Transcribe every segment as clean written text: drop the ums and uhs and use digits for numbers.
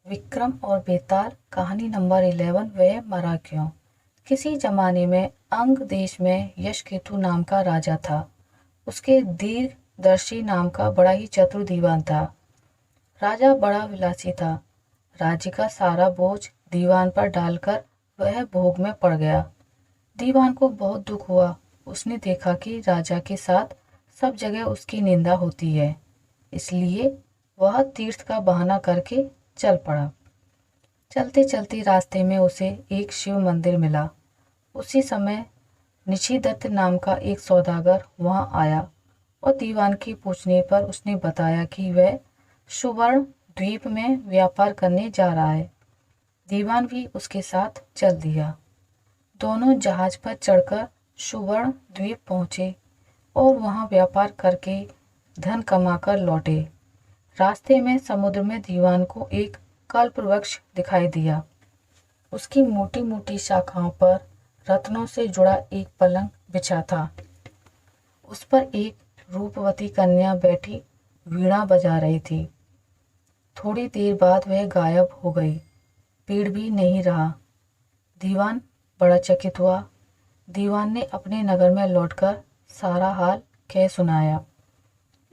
विक्रम और बेताल कहानी नंबर 11। वह मरा क्यों। किसी जमाने में अंग देश में यशकेतु नाम का राजा था। उसके दीर्घदर्शी नाम का बड़ा ही चतुर दीवान था। राजा बड़ा विलासी था। राज्य का सारा बोझ दीवान पर डालकर वह भोग में पड़ गया। दीवान को बहुत दुख हुआ। उसने देखा कि राजा के साथ सब जगह उसकी निंदा होती है, इसलिए वह तीर्थ का बहाना करके चल पड़ा। चलते चलते रास्ते में उसे एक शिव मंदिर मिला। उसी समय निशिदत्त नाम का एक सौदागर वहां आया और दीवान के पूछने पर उसने बताया कि वह सुवर्ण द्वीप में व्यापार करने जा रहा है। दीवान भी उसके साथ चल दिया। दोनों जहाज पर चढ़कर सुवर्ण द्वीप पहुंचे और वहां व्यापार करके धन कमाकर लौटे। रास्ते में समुद्र में दीवान को एक कल्पवृक्ष दिखाई दिया। उसकी मोटी मोटी शाखाओं पर रत्नों से जुड़ा एक पलंग बिछा था। उस पर एक रूपवती कन्या बैठी वीणा बजा रही थी। थोड़ी देर बाद वह गायब हो गई। पेड़ भी नहीं रहा। दीवान बड़ा चकित हुआ। दीवान ने अपने नगर में लौटकर सारा हाल कह सुनाया।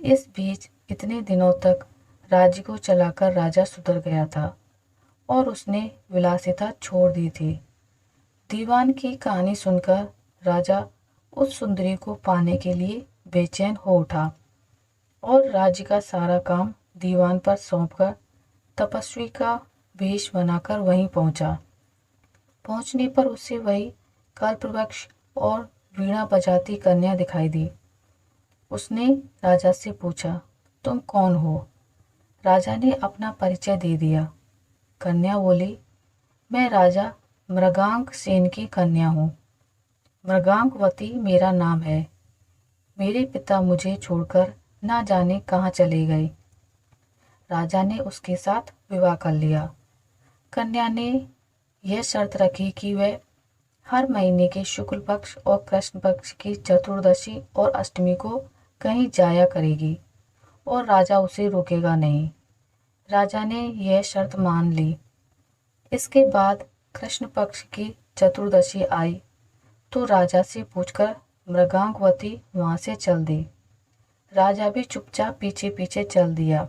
इस बीच इतने दिनों तक राज्य को चलाकर राजा सुधर गया था और उसने विलासिता छोड़ दी थी। दीवान की कहानी सुनकर राजा उस सुंदरी को पाने के लिए बेचैन हो उठा और राज्य का सारा काम दीवान पर सौंपकर तपस्वी का वेश बनाकर वहीं पहुंचा। पहुंचने पर उसे वही कल्पवृक्ष और वीणा बजाती कन्या दिखाई दी। उसने राजा से पूछा, तुम कौन हो? राजा ने अपना परिचय दे दिया। कन्या बोली, मैं राजा मृगांक सेन की कन्या हूँ। मृगांकवती मेरा नाम है। मेरे पिता मुझे छोड़कर ना जाने कहाँ चले गए। राजा ने उसके साथ विवाह कर लिया। कन्या ने यह शर्त रखी कि वह हर महीने के शुक्ल पक्ष और कृष्ण पक्ष की चतुर्दशी और अष्टमी को कहीं जाया करेगी और राजा उसे रोकेगा नहीं। राजा ने यह शर्त मान ली। इसके बाद कृष्ण पक्ष की चतुर्दशी आई तो राजा से पूछकर मृगांकवती वहां से चल दी। राजा भी चुपचाप पीछे पीछे चल दिया।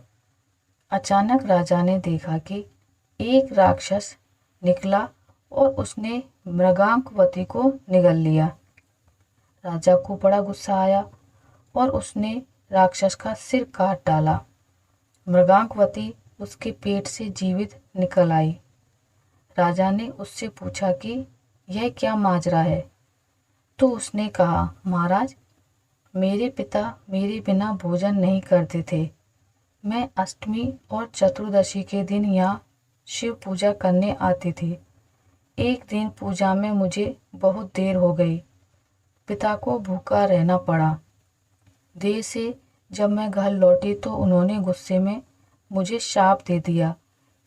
अचानक राजा ने देखा कि एक राक्षस निकला और उसने मृगांकवती को निगल लिया। राजा को बड़ा गुस्सा आया और उसने राक्षस का सिर काट डाला। मृगांकवती उसके पेट से जीवित निकल आई। राजा ने उससे पूछा कि यह क्या माजरा है? तो उसने कहा, महाराज, मेरे पिता मेरे बिना भोजन नहीं करते थे। मैं अष्टमी और चतुर्दशी के दिन यहाँ शिव पूजा करने आती थी। एक दिन पूजा में मुझे बहुत देर हो गई। पिता को भूखा रहना पड़ा। देर से जब मैं घर लौटी तो उन्होंने गुस्से में मुझे शाप दे दिया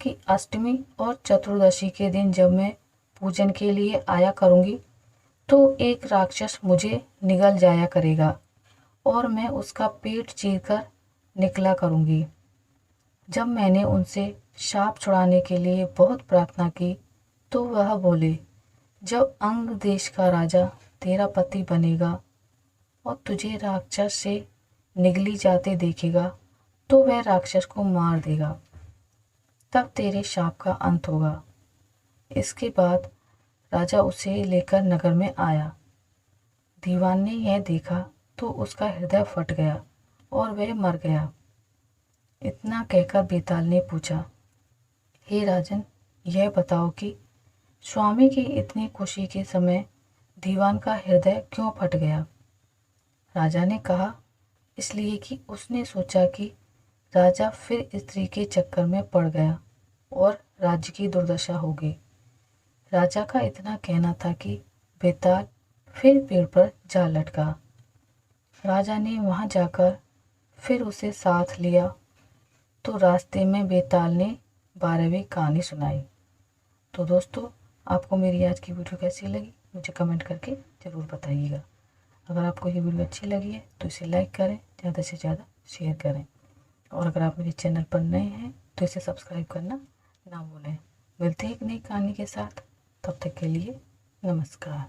कि अष्टमी और चतुर्दशी के दिन जब मैं पूजन के लिए आया करूँगी तो एक राक्षस मुझे निगल जाया करेगा और मैं उसका पेट चीरकर निकला करूँगी। जब मैंने उनसे शाप छुड़ाने के लिए बहुत प्रार्थना की तो वह बोले, जब अंग देश का राजा तेरा पति बनेगा और तुझे राक्षस से निगली जाते देखेगा तो वह राक्षस को मार देगा, तब तेरे शाप का अंत होगा। इसके बाद राजा उसे लेकर नगर में आया। दीवान ने यह देखा तो उसका हृदय फट गया और वह मर गया। इतना कहकर बेताल ने पूछा, हे राजन, यह बताओ कि स्वामी की इतनी खुशी के समय दीवान का हृदय क्यों फट गया? राजा ने कहा, इसलिए कि उसने सोचा कि राजा फिर स्त्री के चक्कर में पड़ गया और राज्य की दुर्दशा होगी। राजा का इतना कहना था कि बेताल फिर पेड़ पर जा लटका। राजा ने वहां जाकर फिर उसे साथ लिया तो रास्ते में बेताल ने 12वीं कहानी सुनाई। तो दोस्तों, आपको मेरी आज की वीडियो कैसी लगी मुझे कमेंट करके ज़रूर बताइएगा। अगर आपको ये वीडियो अच्छी लगी है तो इसे लाइक करें, ज़्यादा से ज़्यादा शेयर करें और अगर आप मेरे चैनल पर नए हैं तो इसे सब्सक्राइब करना ना भूलें। मिलते हैं एक नई कहानी के साथ, तब तक के लिए नमस्कार।